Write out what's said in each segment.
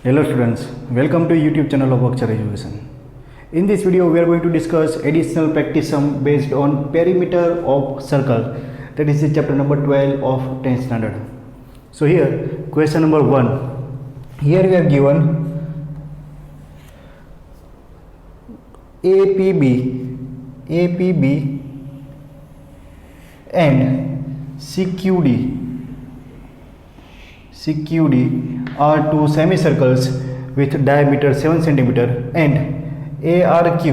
Hello students, welcome to YouTube channel of Akshara Education. In this video we are going to discuss additional practice sum based on perimeter of circle, that is the chapter number 12 of 10th standard. So here question number 1, here we have given APB and CQD are two semicircles with diameter 7 cm and ARC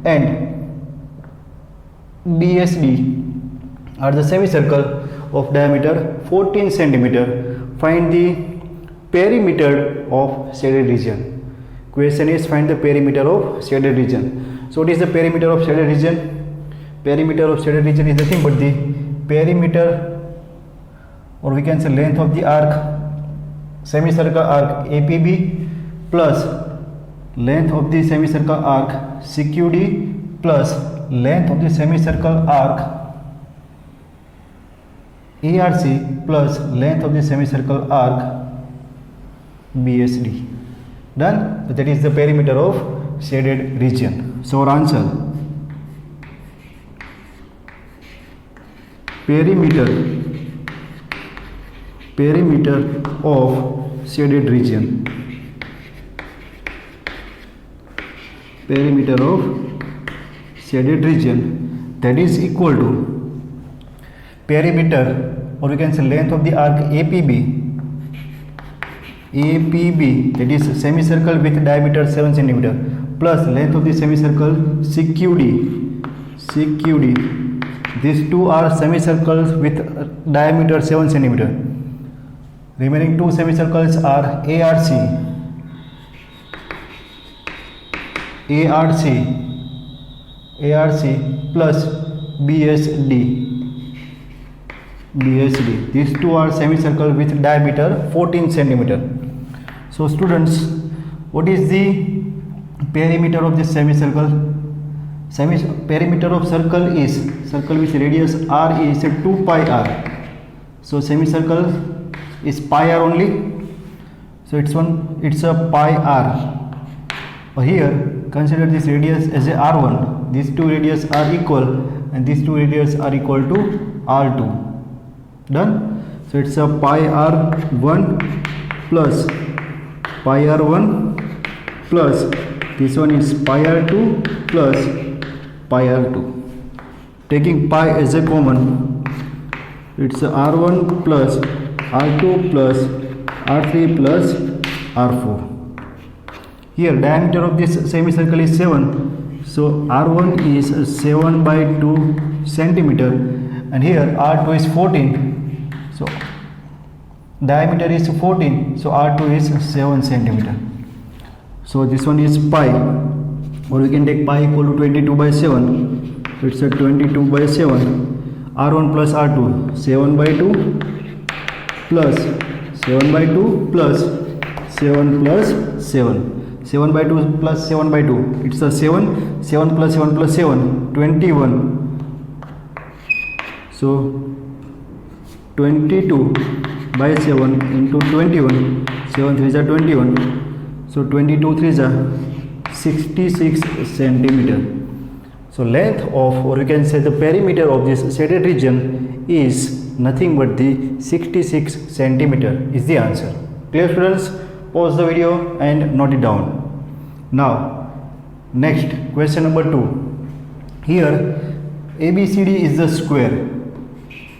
and BSD are the semicircle of diameter 14 cm. Find the perimeter of shaded region. Question is find the perimeter of shaded region. So what is the perimeter of shaded region? Perimeter of shaded region is nothing but the perimeter, or we can say length of the arc, semicircle arc APB plus length of the semicircle arc CQD plus length of the semicircle arc ARC plus length of the semicircle arc BSD. Done? So that is the perimeter of shaded region. So our answer, perimeter of shaded region, perimeter of shaded region, that is equal to perimeter, or we can say length of the arc APB, that is semicircle with diameter 7 cm plus length of the semicircle CQD. These two are semicircles with diameter 7 cm. Remaining two semicircles are ARC plus BSD. These two are semicircle with diameter 14 cm. So students, what is the perimeter of this semicircle? Perimeter of circle is circle with radius r is 2 pi r. So semicircle is pi r only. So it's a pi r. Here consider this radius as a r1. These two radius are equal and these two radius are equal to r2. Done? So it's a pi r1 plus pi r1 plus this one is pi r2 plus pi r2. Taking pi as a common, it's r1 plus r2 plus r3 plus r4. Here diameter of this semicircle is 7, so r1 is 7 by 2 centimeter and here r2 is 14, so diameter is 14, so r2 is 7 centimeter. So this one is pi, or we can take pi equal to 22 by 7. It's a 22 by 7. R1 plus R2, 7 by 2 plus 7 by 2 plus 7 plus 7. 7 by 2 plus 7 by 2. It's a 7. 7 plus 7 plus 7. 21. So 22 by 7 into 21. 7 3s are 21. So 22 3s are 66 centimeter. So length of, or you can say the perimeter of this shaded region is nothing but the 66 centimeter is the answer. Clear students? Pause the video and note it down. Now next question number 2. Here ABCD is the square.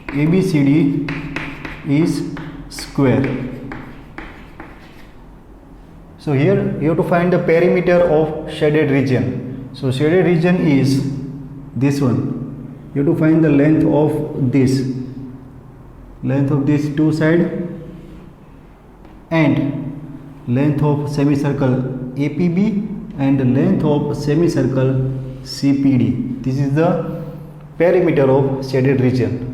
ABCD is square. So here you have to find the perimeter of shaded region. So shaded region is this one. You have to find the length of these two side and length of semicircle APB and length of semicircle CPD. This is the perimeter of shaded region.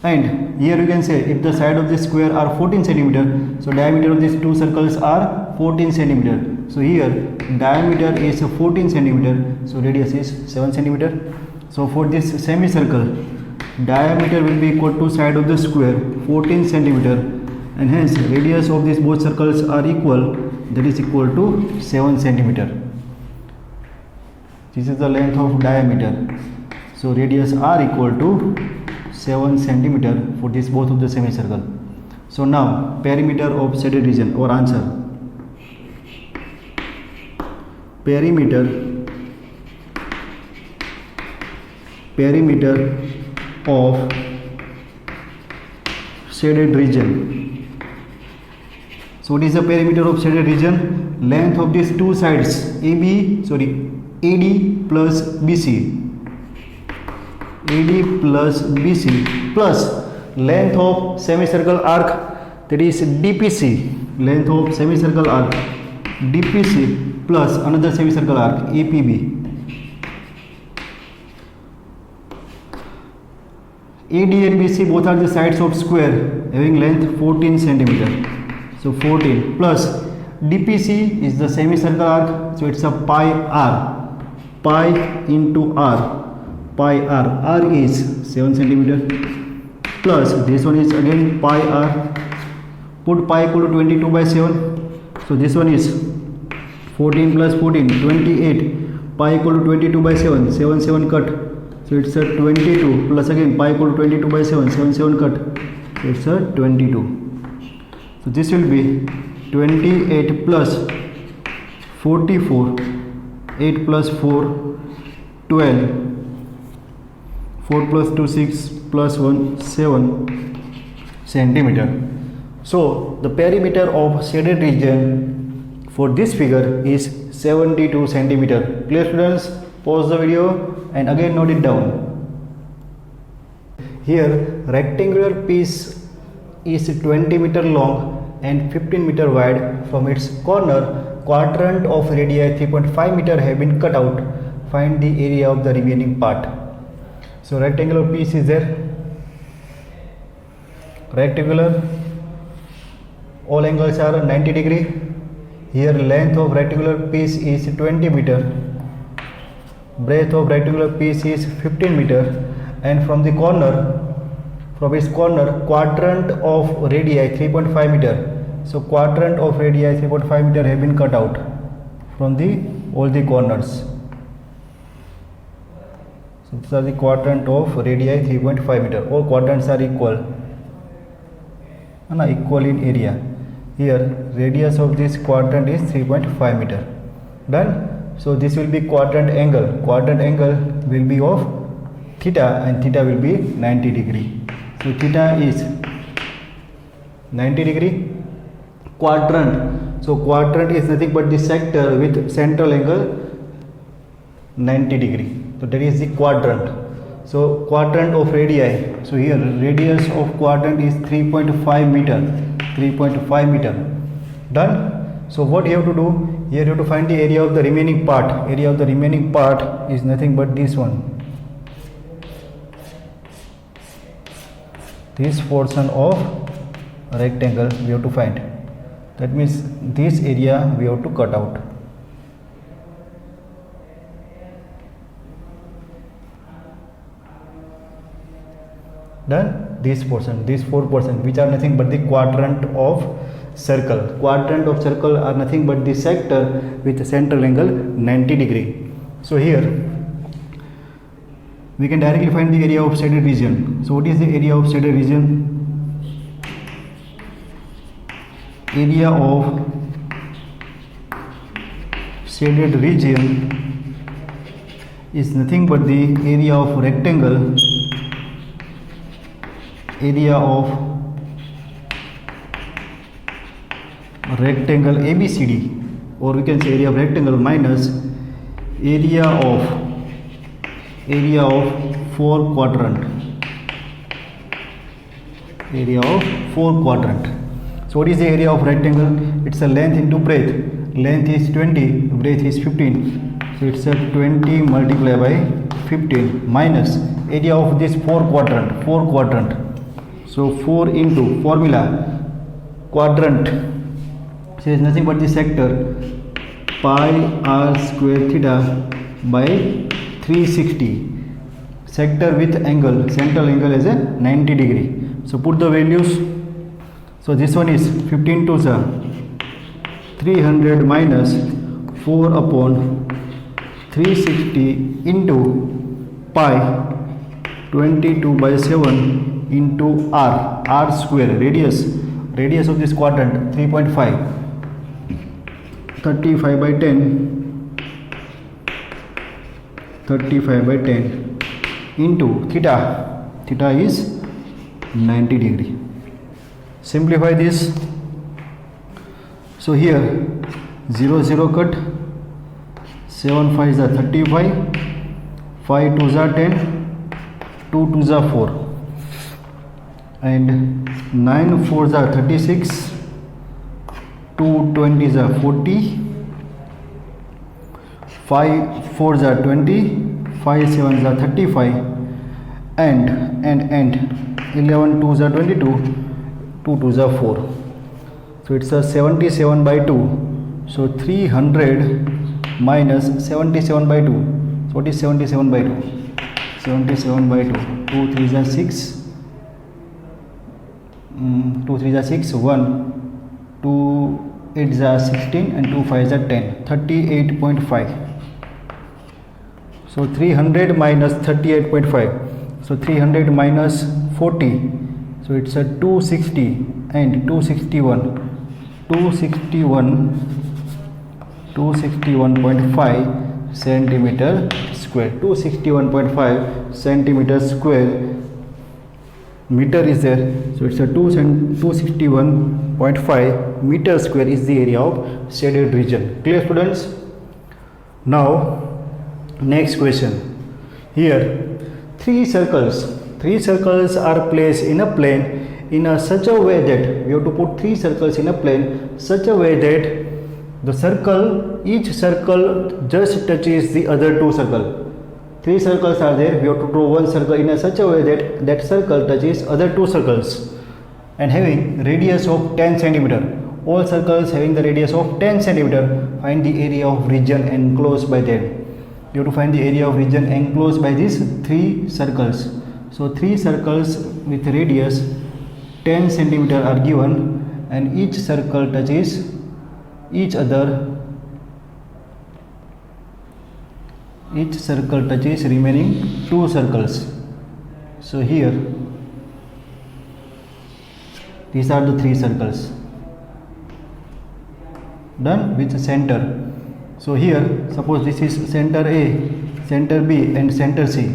And here you can say if the side of the square are 14 cm, so diameter of these two circles are 14 cm. So here diameter is 14 cm, so radius is 7 cm. So for this semicircle, diameter will be equal to side of the square 14 centimeter, and hence radius of these both circles are equal, that is equal to 7 centimeter. This is the length of diameter, so radius are equal to 7 centimeter for this both of the semicircle. So now perimeter of shaded region, or answer, perimeter of shaded region. So what is the perimeter of shaded region? Length of these two sides AD plus BC, plus length of semicircle arc, that is DPC, length of semicircle arc DPC plus another semicircle arc APB. AD and BC both are the sides of square having length 14 centimeter. So 14 plus DPC is the semicircle arc, so it's a pi r, pi into r, pi r, r is 7 centimeter, plus this one is again pi r, put pi equal to 22 by 7, so this one is 14 plus 14, 28, pi equal to 22 by 7, 7 7 cut, so it's a 22, plus again pi equal to 22 by 7, 7 7 cut, so it's a 22. So this will be 28 plus 44, 8 plus 4, 12, 4 plus 2 6 plus 1 7 centimeter. So the perimeter of shaded region for this figure is 72 centimeter. Clear, students? Pause the video and again note it down. Here rectangular piece is 20 meter long and 15 meter wide. From its corner, quadrant of radii 3.5 meter have been cut out. Find the area of the remaining part. So rectangular piece is there, rectangular, all angles are 90 degree. Here length of rectangular piece is 20 meter, breadth of rectangular piece is 15 meter, and from its corner quadrant of radii 3.5 meter. So quadrant of radii 3.5 meter have been cut out from all the corners. So these are the quadrant of radii 3.5 meter. All quadrants are equal in area. Here radius of this quadrant is 3.5 meter. Done. So this will be quadrant angle. Quadrant angle will be of theta, and theta will be 90 degree. So theta is 90 degree. Quadrant, so quadrant is nothing but the sector with central angle 90 degree. So that is the quadrant. So quadrant of radii, so here radius of quadrant is 3.5 meter, 3.5 meter. Done. So what you have to do, here you have to find the area of the remaining part. Area of the remaining part is nothing but this one, this portion of rectangle we have to find. That means this area we have to cut out. Done. This portion, these 4%, which are nothing but the quadrant of circle. Quadrant of circle are nothing but the sector with central angle 90 degree. So here we can directly find the area of shaded region. So what is the area of shaded region? Area of shaded region is nothing but the area of rectangle, area of rectangle ABCD, or we can say area of rectangle minus area of four quadrant, area of four quadrant. So what is the area of rectangle? It's a length into breadth. Length is 20, breadth is 15. So it's a 20 multiplied by 15 minus area of this four quadrant. So 4 into formula quadrant, so is nothing but the sector pi r square theta by 360. sector with angle, central angle is a 90 degree. So put the values. So this one is 15 to the 300 minus 4 upon 360 into pi 22 by 7 into r square, radius of this quadrant 3.5, 35 by 10 into theta is 90 degree. Simplify this. So here 0 0 cut, 7 5 is 35, 5 2 is 10, 2 2 is 4, and 9 4 is 36, 2 20 is 40, 5 4 is 20, 5 7 is 35, and 11 2 is 22, 2 2 is 4. So it's a 77 by 2. So 300 minus 77 by 2. So what is 77 by 2? 77 by 2. 2 3 is 6. 2 3 is 6. 1. 2 8 is 16 and 2 5 is 10. 38.5. So 300 minus 38.5. So 300 minus 40. So it's a 260 and 261.5 centimeter square. 261.5 centimeter square meter is there. So it's a 261.5 meter square is the area of shaded region. Clear, students? Now next question. Here three circles are placed in a plane in a such a way that we have to put three circles in a plane such a way that the each circle just touches the other two circles. Three circles are there. We have to draw one circle in a such a way that that circle touches other two circles and having radius of 10 centimeter. All circles having the radius of 10 centimeter. Find the area of region enclosed by them. You have to find the area of region enclosed by these three circles. So three circles with radius 10 centimeter are given and each circle touches each other. Each circle touches remaining two circles. So here these are the three circles. Done with the center. So here suppose this is center A, center B and center C.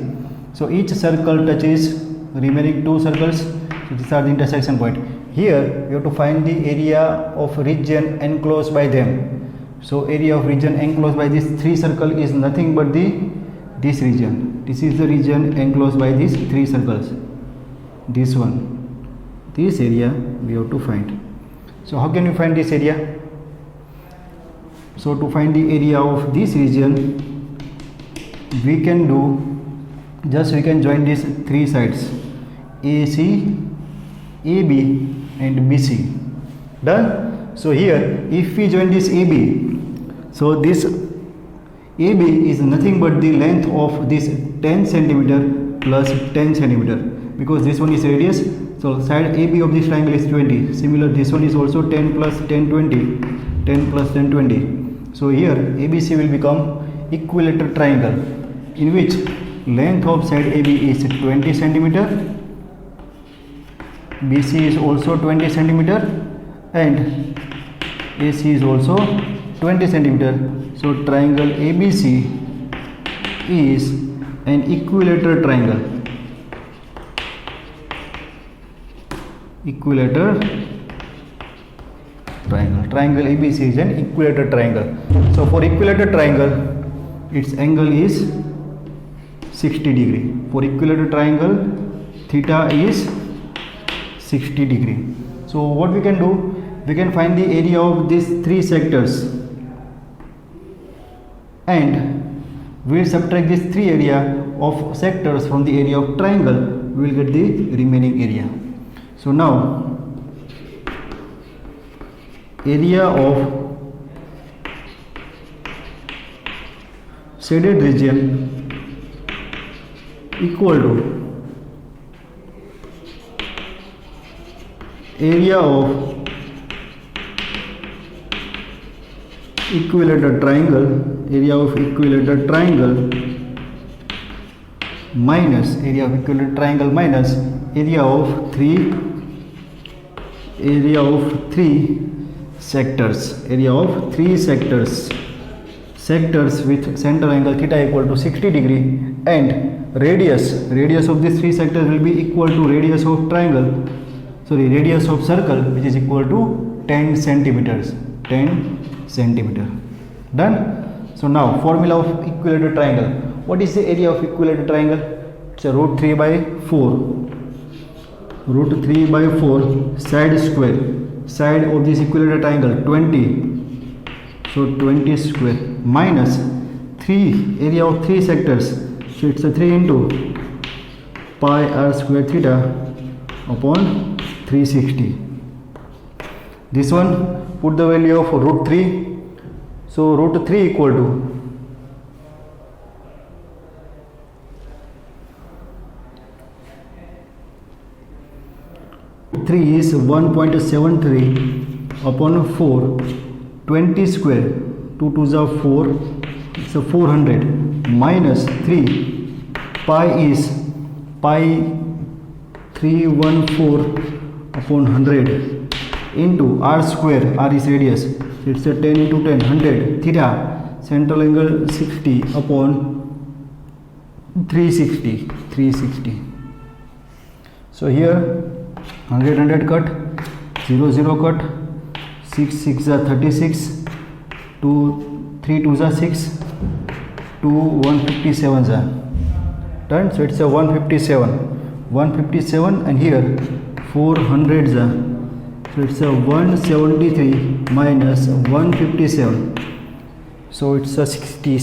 So each circle touches remaining two circles. So these are the intersection point. Here you have to find the area of region enclosed by them. So area of region enclosed by this three circle is nothing but this region. This is the region enclosed by these three circles. This one. This area we have to find. So how can you find this area? So to find the area of this region, we can join these three sides, AC, AB and BC. Done? So here if we join this AB, so this AB is nothing but the length of this 10 centimeter plus 10 centimeter, because this one is radius. So side AB of this triangle is 20. Similar, this one is also 10 plus 10 20, 10 plus 10 20. So here ABC will become equilateral triangle in which length of side AB is 20 centimeter, BC is also 20 centimeter and AC is also 20 centimeter. So triangle ABC is an equilateral triangle. Triangle ABC is an equilateral triangle. So for equilateral triangle, its angle is 60 degree. For equilateral triangle, theta is 60 degree. So what we can do, we can find the area of these three sectors and we will subtract this three area of sectors from the area of triangle. We will get the remaining area. So now area of shaded region equal to area of equilateral triangle, area of equilateral triangle minus area of equilateral triangle minus area of three sectors, area of three sectors with center angle theta equal to 60 degree, and radius of these three sectors will be equal to radius of radius of circle, which is equal to 10 centimeters. Done. So now formula of equilateral triangle. What is the area of equilateral triangle? It's a root 3 by 4 side square, side of this equilateral triangle 20, so 20 square, minus 3 area of three sectors, so it's a 3 into pi r square theta upon 360. This one, put the value of root 3, so root 3 equal to 3 is 1.73 upon 4, 20 square, 2 2s are 4, it's a 400, minus 3, pi is 314 upon 100 into r square, r is radius, it's a 10 into 10, 100, theta, central angle 60 upon 360. So here 100 cut, 0 cut, 6 6 are 36, 2 3 2s are 6, 2 157s are done. So it's a 157, and here 400s are, so it's a 173 minus 157, so it's a 16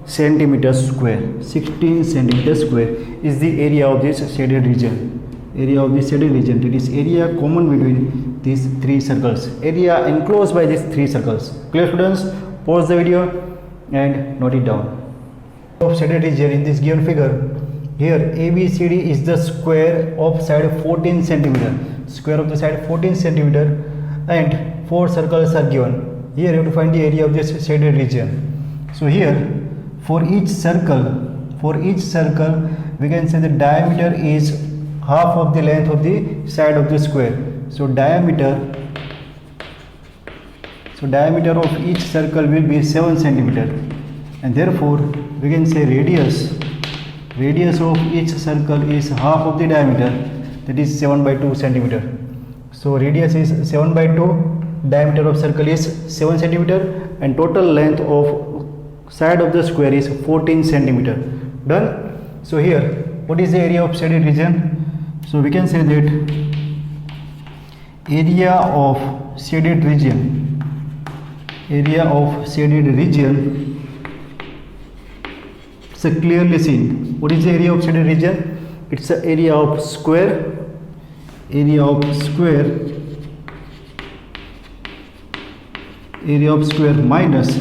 centimeter square. 16 centimeter square is the area of this shaded region. That is area common between these three circles, area enclosed by these three circles. Clear, students? Pause the video and note it down. Of shaded region in this given figure, here ABCD is the square of side 14 centimeter, square of the side 14 centimeter, and 4 circles are given. Here you have to find the area of this shaded region. So here for each circle we can say the diameter is half of the length of the side of the square. So diameter of each circle will be 7 centimeter, and therefore we can say radius of each circle is half of the diameter, that is 7 by 2 centimeter. So radius is 7 by 2, diameter of circle is 7 centimeter, and total length of side of the square is 14 centimeter. Done. So here what is the area of shaded region? So we can say that area of shaded region so clearly seen. What is the area of shaded region? It's the area of square minus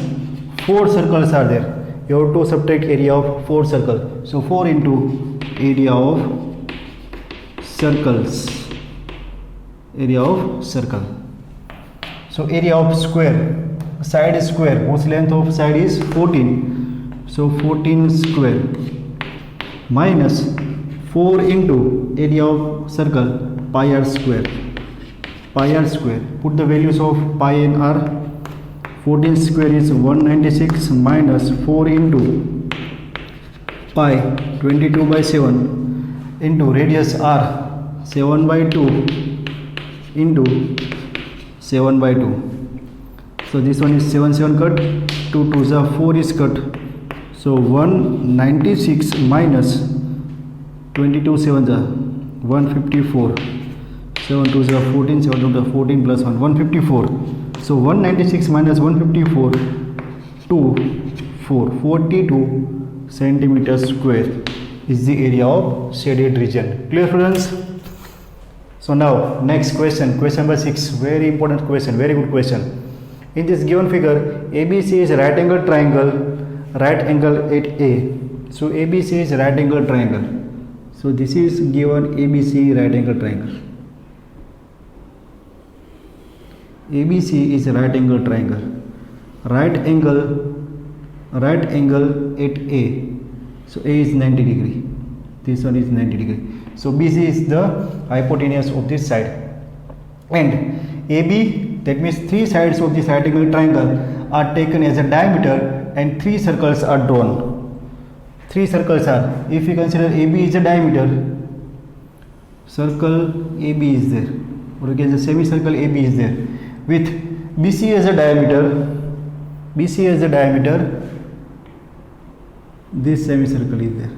4 circles are there. You have to subtract area of 4 circles. So 4 into area of circles. So area of square, side is square, whose length of side is 14. So 14 square minus 4 into area of circle, pi r square. Put the values of pi and r. 14 square is 196 minus 4 into pi 22 by 7 into radius r 7 by 2 into 7 by 2. So this one is 7 cut, 2 2s are 4 is cut. So 196 minus 22 7s are 154. 7 2s are 14, 7 2s are 14 plus 1, 154. So 196 minus 154, 42 centimeters square is the area of shaded region. Clear, students? So now next question number 6, very important question, very good question. In this given figure, ABC is a right angle triangle right angle at A. So ABC is right angle triangle. So this is given ABC right angle triangle. ABC is right angle triangle. Right angle at A. So A is 90 degree. This one is 90 degree. So BC is the hypotenuse of this side. And AB, that means three sides of this right angle triangle are taken as a diameter and three circles are drawn. Three circles are, if we consider AB is a diameter, circle AB is there, or you can say semicircle AB is there, with BC as a diameter, this semicircle is there,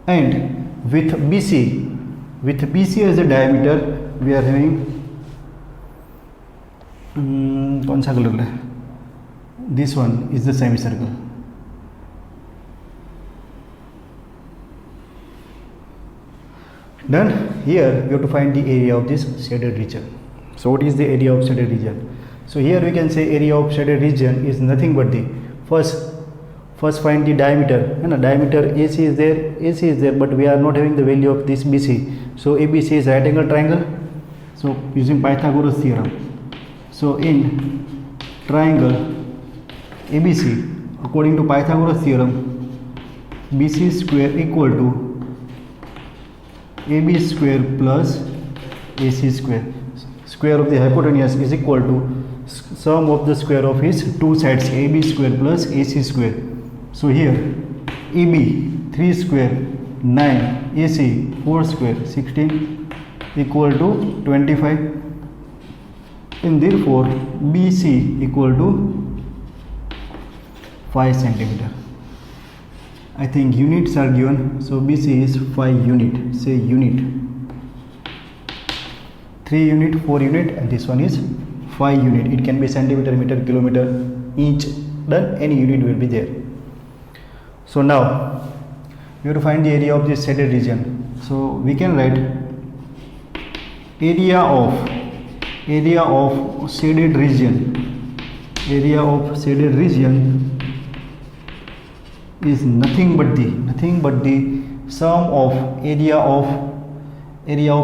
and with BC as a diameter we are having कौन सा colour है, this one is the semicircle. Done. Here we have to find the area of this shaded region. So what is the area of shaded region? So here we can say area of shaded region is nothing but the first find the diameter, and diameter AC is there, but we are not having the value of this BC. So ABC is right angle triangle. So using Pythagoras theorem, so in triangle ABC, according to Pythagoras theorem, BC square equal to AB square plus AC square. Square of the hypotenuse is equal to sum of the square of his two sides, AB square plus AC square. So here AB 3 square 9, AC 4 square 16 equal to 25, and therefore BC equal to 5 centimeter. I think units are given, so BC is 5 unit. Say unit, 3 unit, 4 unit, and this one is 5 unit. It can be centimeter, meter, kilometer, inch. Done. Any unit will be there. So now we have to find the area of this shaded region. So we can write area of shaded region. Area of shaded region is nothing but the sum of area of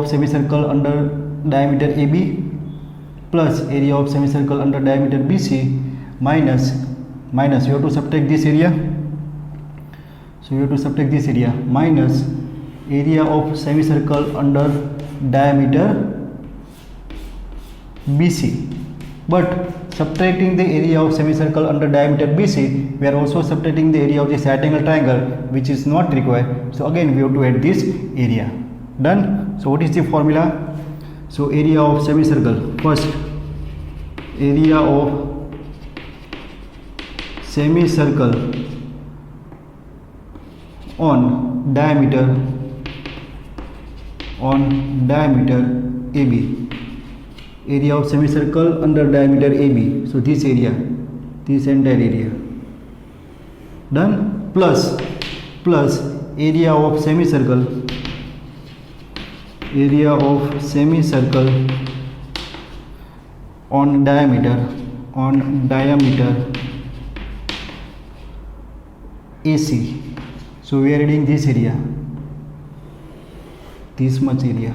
semicircle under diameter AB plus area of semicircle under diameter BC minus you have to subtract this area. So you have to subtract this area minus area of semicircle under diameter BC. But subtracting the area of semicircle under diameter BC, we are also subtracting the area of this right angle triangle, which is not required. So again we have to add this area. Done. So what is the formula? So area of semicircle, first area of semicircle on diameter AB. Area of semicircle under diameter AB. So this area, this entire area. Done. Plus area of semicircle on diameter AC. So we are adding this area, this much area.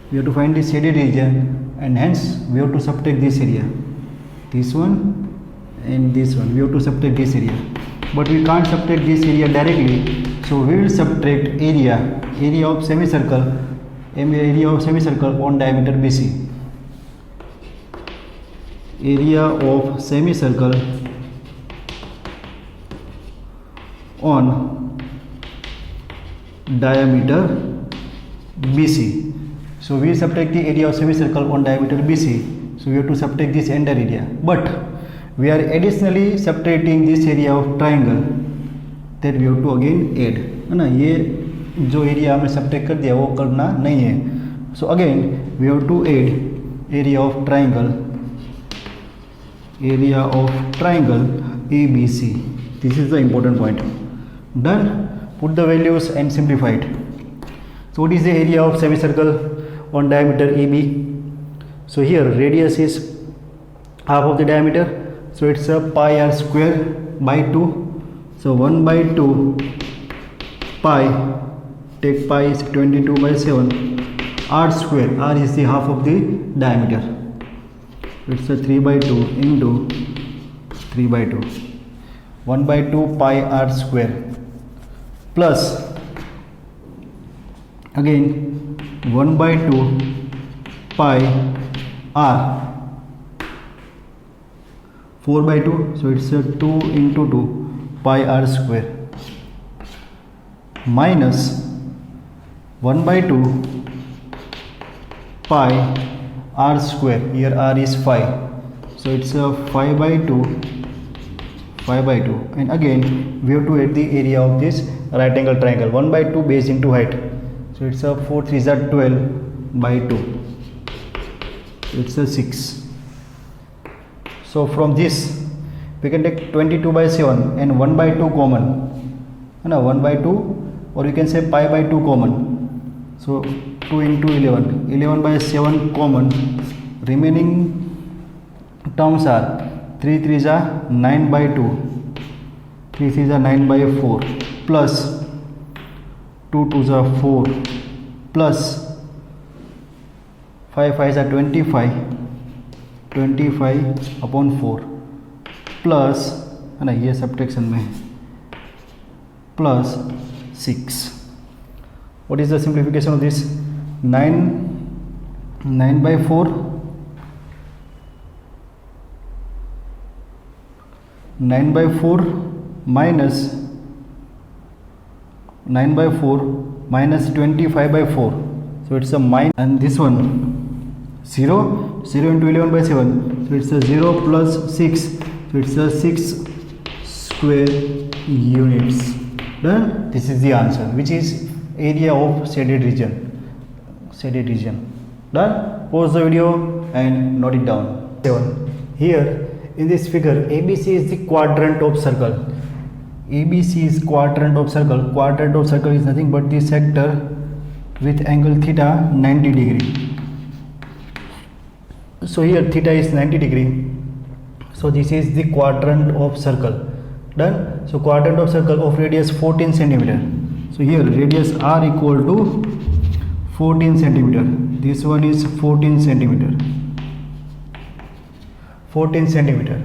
We have to find the shaded region, and hence we have to subtract this area, this one and this one. We have to subtract this area, but we can't subtract this area directly. So we will subtract area of semicircle on diameter BC. Area of semicircle on diameter BC. So we subtract the area of semicircle on diameter BC. So we have to subtract this entire area, but we are additionally subtracting this area of triangle, that we have to again add, है ना. ये जो area हमने subtract कर दिया वो करना नहीं है. So again we have to add area of triangle ABC. This is the important point. Done. Put the values and simplify it. So what is the area of semicircle on diameter AB? So here radius is half of the diameter, so it's a pi r square by 2. So 1 by 2 pi, take pi is 22 by 7, r square, r is the half of the diameter, it's a 3 by 2 into 3 by 2, 1 by 2 pi r square, plus again 1 by 2 pi r, 4 by 2, so it's a 2 into 2 pi r square, minus 1 by 2 pi r square, here r is 5, so it's a 5 by 2, 5 by 2, and again we have to add the area of this right angle triangle, 1 by 2 base into height, so it's a 4 3s are 12 by 2, it's a 6. So from this we can take 22 by 7 and 1 by 2 common, 1 by 2, or you can say pi by 2 common, so 2 into 11, 11 by 7 common, remaining terms are 3 3s are 9 by 2, 3 3s are 9 by 4, plus 2 2s are 4, plus 5 5s are 25, 25 upon 4, plus ये subtraction में plus 6. What is the simplification of this? 9 by 4, 9 by 4 minus 9 by 4 minus 25 by 4, so it's a minus, and this one 0 into 11 by 7, so it's a 0 plus 6, so it's a 6 square units. Done. This is the answer, which is area of shaded region. Done. Pause the video and note it down. 7. Here in this figure, ABC is the quadrant of circle. ABC is quadrant of circle. Quadrant of circle is nothing but the sector with angle theta 90 degree. So here theta is 90 degree. So this is the quadrant of circle. Done. So quadrant of circle of radius 14 centimeter. So here radius r equal to 14 centimeter. This one is 14 centimeter. 14 centimeter.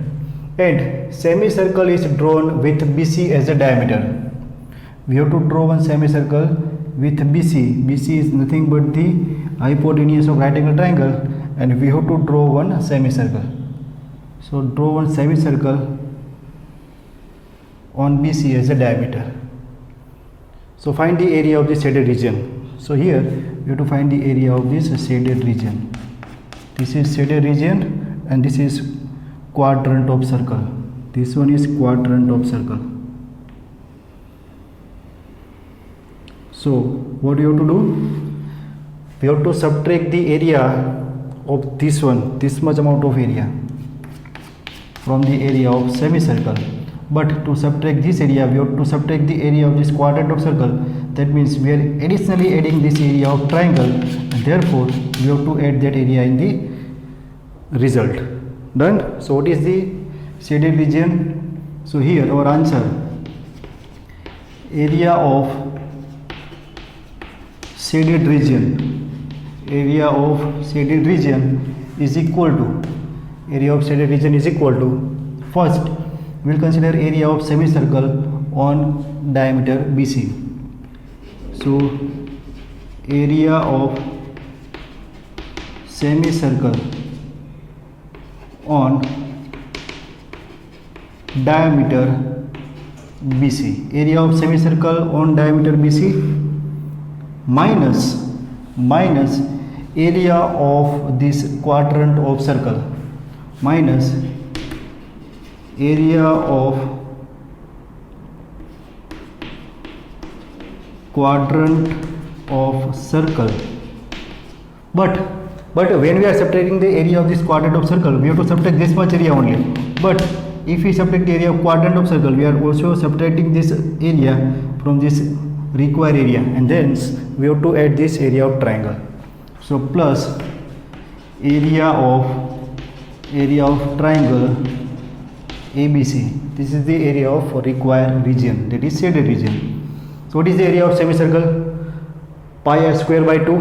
And semicircle is drawn with BC as a diameter. We have to draw one semicircle with BC. BC is nothing but the hypotenuse of right angle triangle, and we have to draw one semicircle. So draw one semicircle on BC as a diameter. So find the area of the shaded region. So here we have to find the area of this shaded region. This is shaded region and this is quadrant of circle. This one is quadrant of circle. So what do you have to do? We have to subtract the area of this one, this much amount of area, from the area of semicircle. But to subtract this area, we have to subtract the area of this quadrant of circle. That means we are additionally adding this area of triangle, and therefore we have to add that area in the result. Done. So what is the shaded region? So here our answer, area of shaded region, area of shaded region is equal to, area of shaded region is equal to, first we will consider area of semicircle on diameter BC. So area of semicircle on diameter BC, area of semicircle on diameter BC minus area of this quadrant of circle, minus area of quadrant of circle. But when we are subtracting the area of this quadrant of circle, we have to subtract this much area only. But if we subtract the area of quadrant of circle, we are also subtracting this area from this required area, and then we have to add this area of triangle. So plus area of area of triangle ABC. This is the area of required region, that is shaded region. So what is the area of semicircle? Pi r square by 2.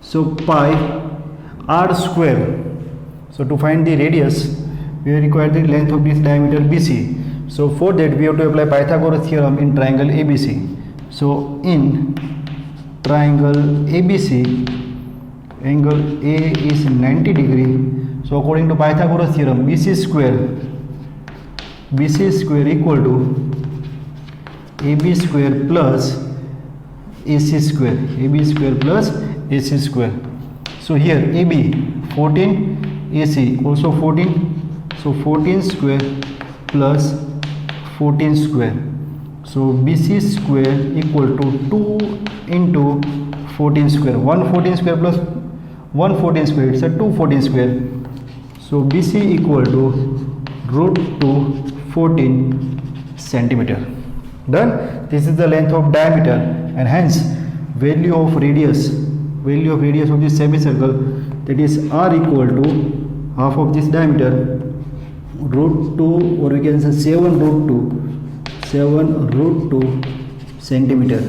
So pi r square. So to find the radius, we require the length of this diameter BC. So for that we have to apply Pythagoras theorem in triangle ABC. So in triangle ABC, angle A is 90 degree. So according to Pythagoras theorem, BC square equal to AB square plus AC square. AB square plus AC square. So here AB 14, AC also 14. So 14 square plus 14 square. So BC square equal to 2 into 14 square. 114 square plus 114 square, it's a 214 square. So BC equal to root 2 14 centimeter. Done. This is the length of diameter, and hence value of radius of this semicircle, that is r equal to half of this diameter, root 2, or we can say 7 root 2 centimeter.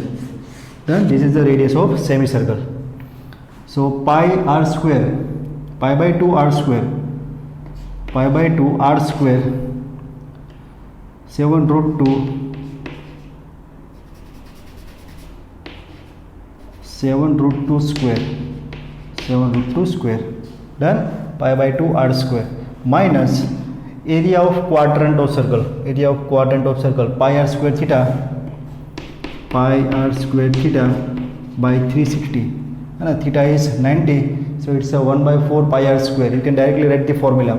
Then this is the radius of semicircle. So pi r square, pi by 2 r square, 7 root 2 square, done, pi by 2 r square, minus area of quadrant of circle, pi r square theta by 360, and theta is 90, so it's a 1 by 4 pi r square. You can directly write the formula.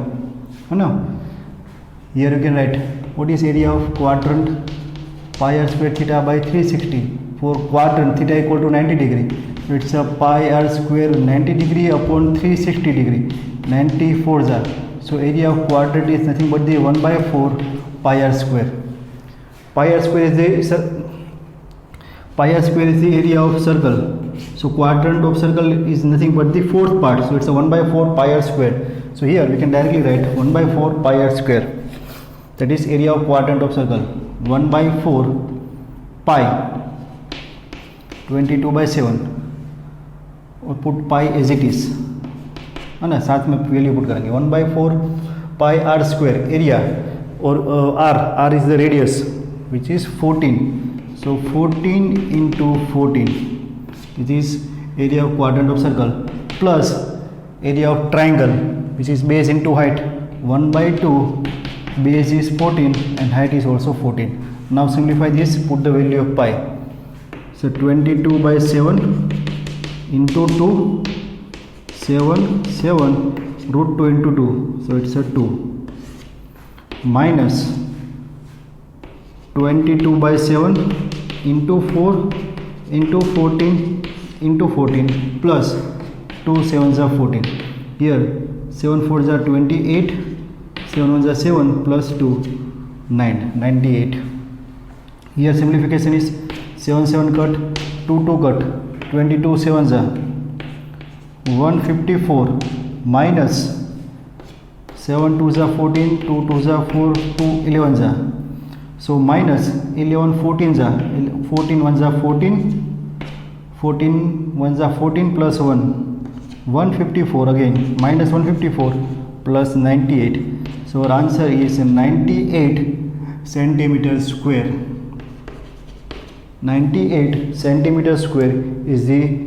Here you can write what is area of quadrant, pi r square theta by 360. For quadrant, theta equal to 90 degree, so it's a pi r square 90 degree upon 360 degree, 94 ja. So area of quadrant is nothing but the 1 by 4 pi r square. Pi r square is the area of circle. So quadrant of circle is nothing but the fourth part, so it's a 1 by 4 pi r square. So here we can directly write 1 by 4 pi r square, that is area of quadrant of circle, 1 by 4 pi 22 by 7, और put pi as it is, है ना, साथ में value put करेंगे 1 by 4 pi r square area, और r is the radius which is 14. So 14 into 14 it is area of quadrant of circle plus area of triangle which is base into height 1 by 2, base is 14 and height is also 14. Now simplify this, put the value of pi. So 22 by 7 into 2, 7 root 2 into 2, so it's a 2, minus 22 by 7 into 4 into 14 into 14 plus 2 7s are 14. Here 7 4s are 28, 7 1s are 7 plus 2 98. Here simplification is 7 7 cut, 2 2 cut, 22 7s are 154 minus 7 2s are 14, 2 2s are 4, 2 11s are, so minus 11 14s are 14 1s are 14, 14 1s are 14 plus 1 154 again, minus 154 plus 98. So our answer is 98 centimeter square. 98 centimeter square is the